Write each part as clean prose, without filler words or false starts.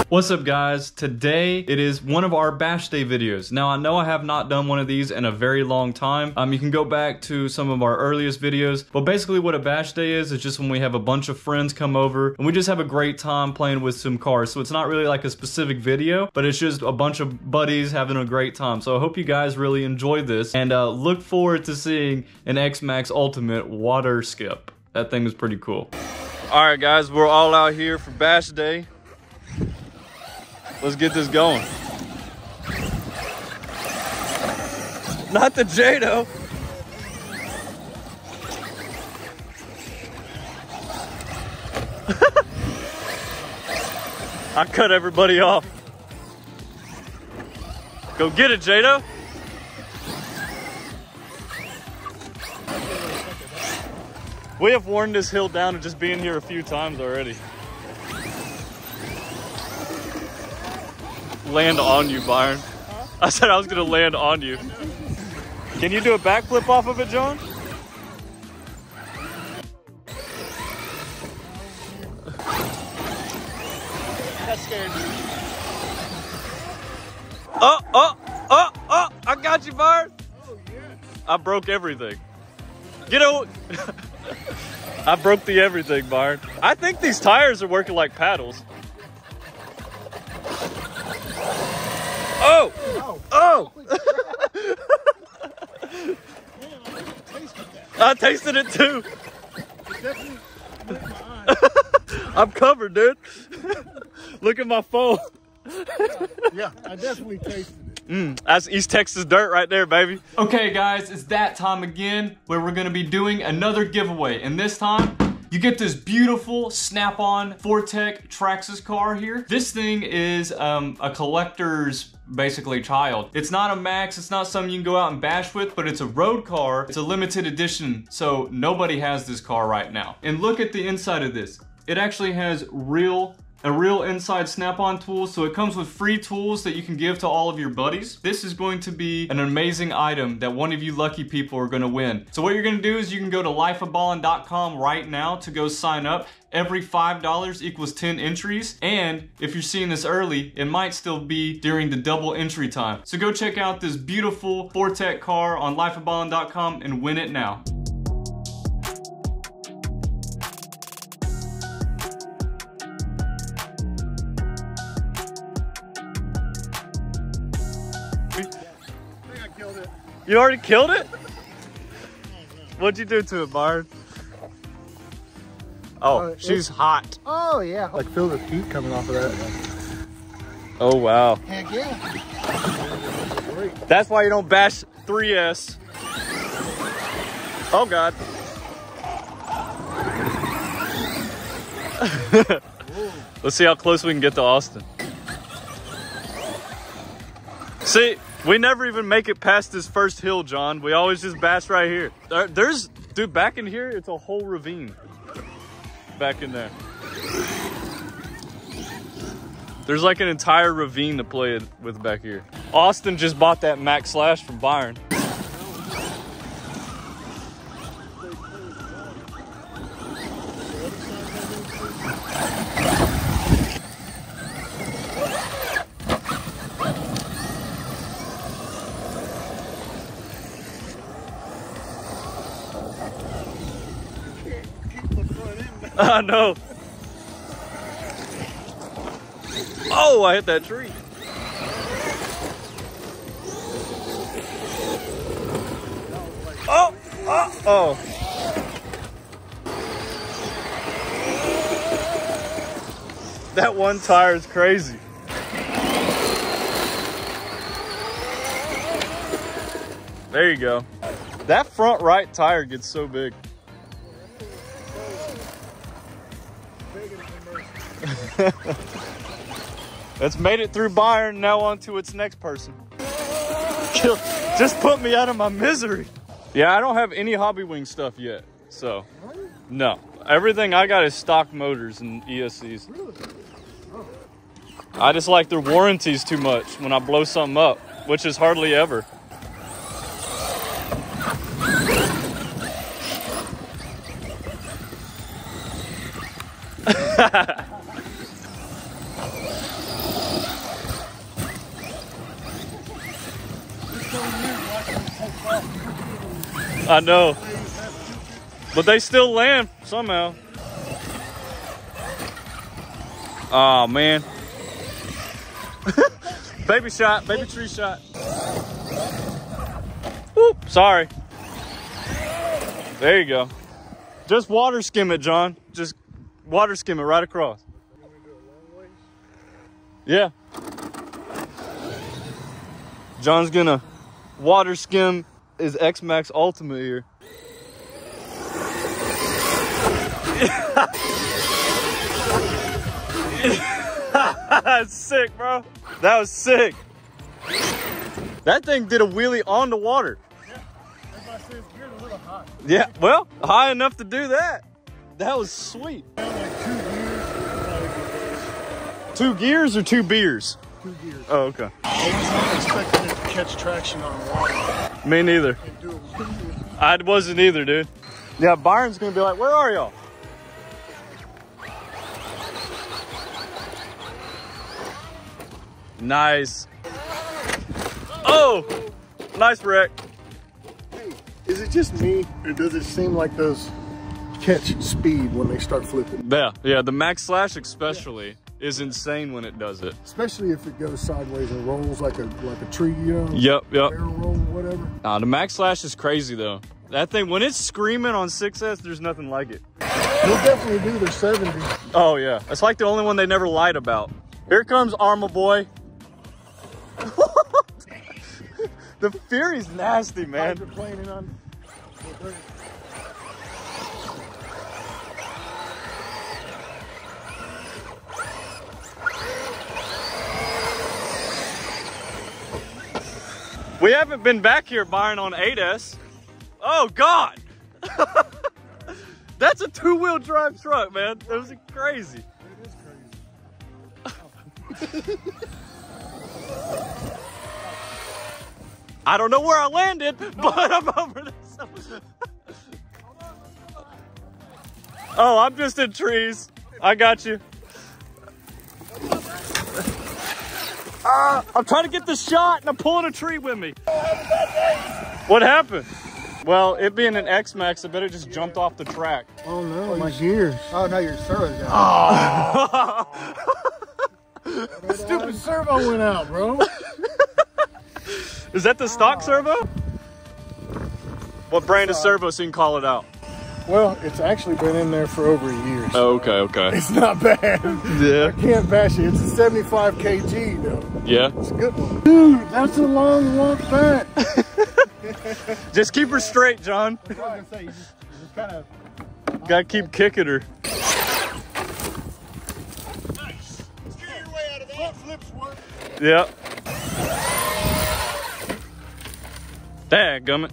What's up guys? Today it is one of our bash day videos. Now I know I have not done one of these in a very long time. You can go back to some of our earliest videos, but basically what a bash day is just when we have a bunch of friends come over and we just have a great time playing with some cars. So it's not really like a specific video, but it's just a bunch of buddies having a great time. So I hope you guys really enjoy this and look forward to seeing an Xmaxx Ultimate water skip. That thing is pretty cool. All right guys, we're all out here for bash day. Let's get this going. Not the Jado. I cut everybody off. Go get it, Jado. We have worn this hill down to just being here a few times already. Land on you, Byron. Huh? I said I was gonna land on you. Can you do a backflip off of it, John? That scared me. Oh! I got you, Byron. Oh, yeah. I broke everything. Get out! I broke the everything, Byron. I think these tires are working like paddles. Oh! Oh! I tasted it too. It definitely lit my eye. I'm covered, dude. Look at my phone. Yeah, I definitely tasted it. That's East Texas dirt right there, baby. Okay, guys, it's that time again where we're gonna be doing another giveaway. And this time, you get this beautiful snap-on Fortec Traxxas car here. This thing is a collector's basically child. It's not a Max, it's not something you can go out and bash with, but it's a road car. It's a limited edition, so nobody has this car right now. And look at the inside of this. It actually has a real inside snap-on tool, so it comes with free tools that you can give to all of your buddies. This is going to be an amazing item that one of you lucky people are gonna win. So what you're gonna do is you can go to lifeofballen.com right now to go sign up. Every $5 equals 10 entries, and if you're seeing this early, it might still be during the double entry time. So go check out this beautiful Fortec car on lifeofballen.com and win it now. You already killed it? What'd you do to it, Byron? Oh, she's hot. Oh, yeah. Like, feel the heat coming off of that. Oh, wow. Heck yeah. That's why you don't bash 3S. Oh, God. Let's see how close we can get to Austin. See? We never even make it past this first hill, John. We always just bash right here. Dude, back in here, it's a whole ravine. Back in there. There's like an entire ravine to play with back here. Austin just bought that Max Slash from Byron. I know. Oh, I hit that tree. Oh. That one tire is crazy. There you go. That front right tire gets so big. It's made it through Byron, now on to its next person. Just put me out of my misery. Yeah, I don't have any Hobby Wing stuff yet, so no. Everything I got is stock motors and ESCs. I just like their warranties too much when I blow something up, which is hardly ever. I know. But they still land somehow. Oh, man. Baby shot, baby tree shot. Whoop, sorry. There you go. Just water skim it, John. Just water skim it right across. Yeah. John's gonna water skim his Xmaxx Ultimate here. That's sick, bro. That was sick. That thing did a wheelie on the water. Yeah, everybody says it's geared a little high. Yeah, well, high enough to do that. That was sweet. Like 2 gears. 2 gears or 2 beers? 2 gears. Oh, okay. I was not expecting it to catch traction on water. Me neither. I wasn't either, dude. Yeah, Byron's gonna be like, where are y'all? Nice. Oh, nice wreck. Hey, is it just me, or does it seem like those catch speed when they start flipping? Yeah, the Max Slash especially is insane when it does it. Especially if it goes sideways and rolls like a tree, you know? Yep. Barrel roll, whatever. The Max Slash is crazy though. That thing, when it's screaming on 6S, there's nothing like it. They'll definitely do their 70. Oh yeah, it's like the only one they never lied about. Here comes Arma Boy. The Fury's nasty, man. We haven't been back here, Byron, on 8S. Oh, God. That's a 2-wheel drive truck, man. That was crazy. It is crazy. I don't know where I landed, but I'm over this. Oh, I'm just in trees. I got you. I'm trying to get the shot and I'm pulling a tree with me. What happened? Well, it being an Xmaxx, I bet it just jumped off the track. Oh no, my gears. Oh no, your servo's down. Oh. Stupid servo went out, bro. Is that the stock servo? What brand of servo so you can call it out? Well, it's actually been in there for over a year. So oh, okay. it's not bad. Yeah. I can't bash it. It's a 75 kg though. Yeah. It's a good one. Dude, that's a long walk back. Just keep her straight, John. I was gonna say, you just kind of... Gotta keep kicking her. Nice. Steer your way out of that. Flips work. Yep. Dadgummit.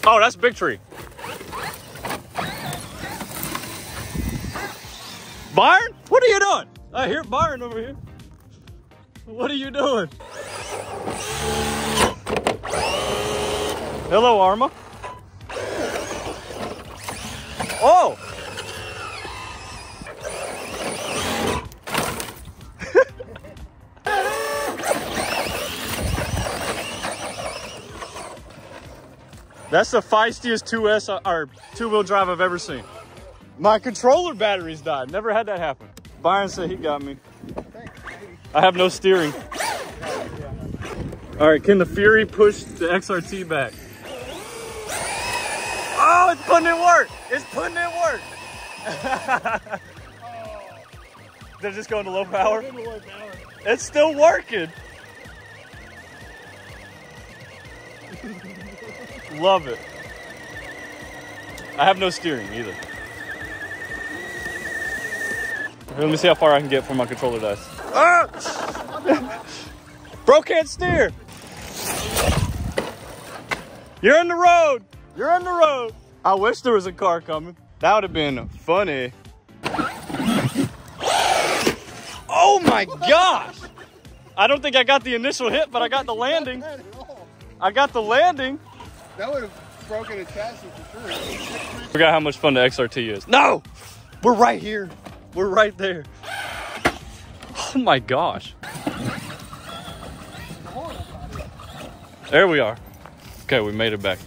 Oh, that's a big tree. Byron, what are you doing? I hear Byron over here. What are you doing? Hello, Arma. Oh! That's the feistiest 2S or 2-wheel drive I've ever seen. My controller batteries died. Never had that happen. Byron said he got me. I have no steering. All right, can the Fury push the XRT back? Oh, it's putting in work. It's putting in work. They're just going to low power? It's still working. Love it. I have no steering either. Let me see how far I can get before my controller dies. Ah! Bro can't steer. You're in the road. You're in the road. I wish there was a car coming. That would have been funny. Oh my gosh. I don't think I got the initial hit, but I got the landing. I got the landing. That would have broken a chassis for sure. Forgot how much fun the XRT is. No! We're right here. We're right there. Oh my gosh. There we are. Okay, we made it back.